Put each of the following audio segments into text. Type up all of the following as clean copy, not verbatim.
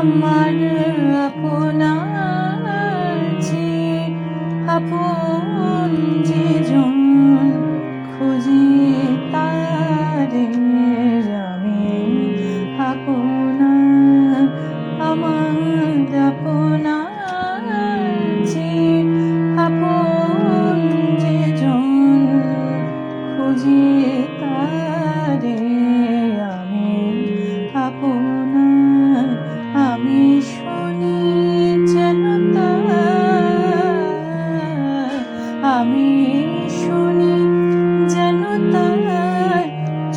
আমার আপনার চেয়ে আপন যে জন খুঁজি তারে আমি আপনার আমার আপনার চেয়ে আপন যে জন খুঁজি তারে আমি আপনার আমি শুনি যেন আমি শুনি যেন তার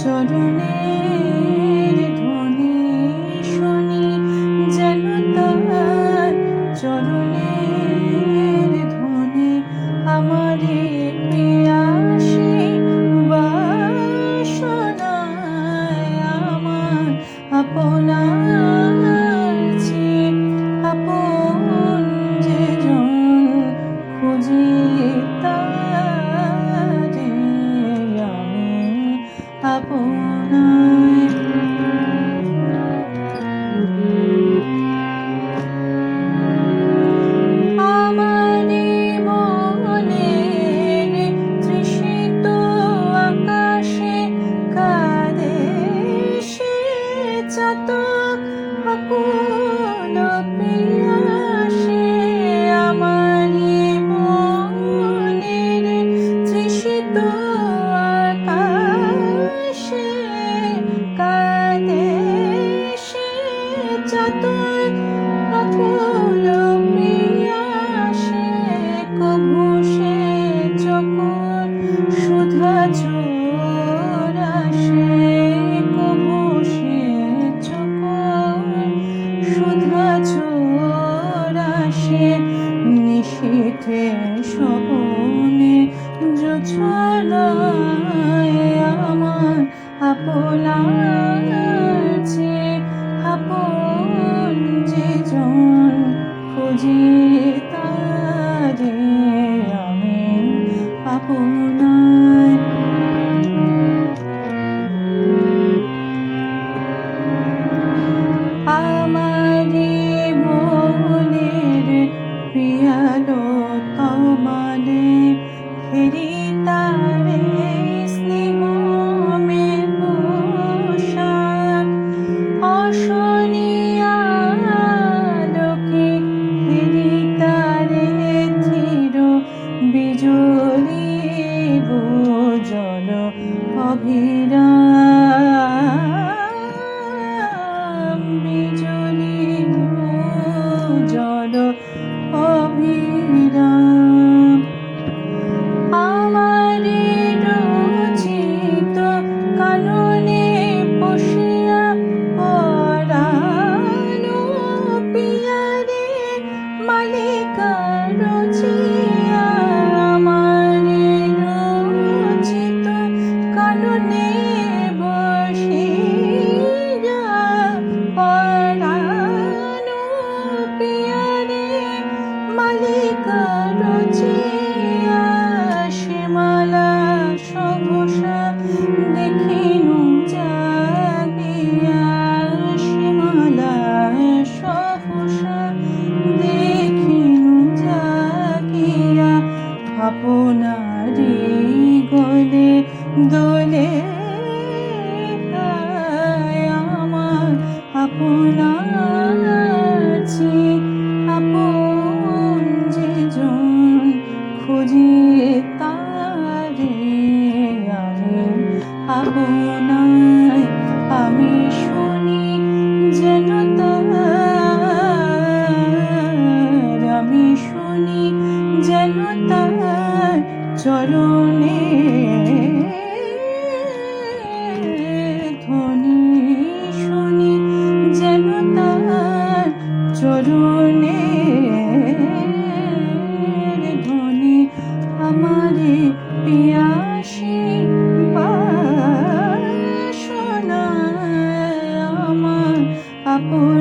চরণের ধ্বনি শুনি যেন তার চরণের ধ্বনি আমারে পিয়াসী বাসনায় আমার আপনার চেয়ে আপন যে জন খুঁজি তারে আমি আপনার আমারে মনের তৃষিত আকাশে কাঁদে সে চাতক আকুল পিয়াসে আমারে মনের তৃষিত আকাশে কাঁদে সে চাতক আকুল পিয়াসে কভু সে যখন সুধা চোরাসে কভু সে যখন সুধা চোরাসে নিশীথে স্বপনে জোছনায় আমার আপনার চেয়ে আপন যে জন খুঁজি তারে আমি আপনার আমারে মনের প্রিয়ালো তমালে হেরি তারে স্নেহ মে পোষাক অশনিয়ালোকে হেরি তারে ধীর বিজলি ভোজল অভিরাম বিজলি ভোজল অভিরাম আমারে রচিত কাননে বসিয়া পরানো পিয়ারে মালিকা রচিয়া আমারে রচিত কাননে বসিয়া পরানো পিয়ারে মালিকা রচিয়া শ্যামলা সহসা দেখিনু জাগিয়া শ্যামলা সহসা দেখিনু জাগিয়া আপনারি গলে দোলে আমার আপনার চেয়ে আপন যে জন খুঁজি তারে আমি আপনার আমি শুনি যেন তার আমি শুনি যেন তার চরণে ধ্বনি শুনি যেন তার চরণে ধ্বনি আমারে পিয়াসী বাসনায় আমার আপন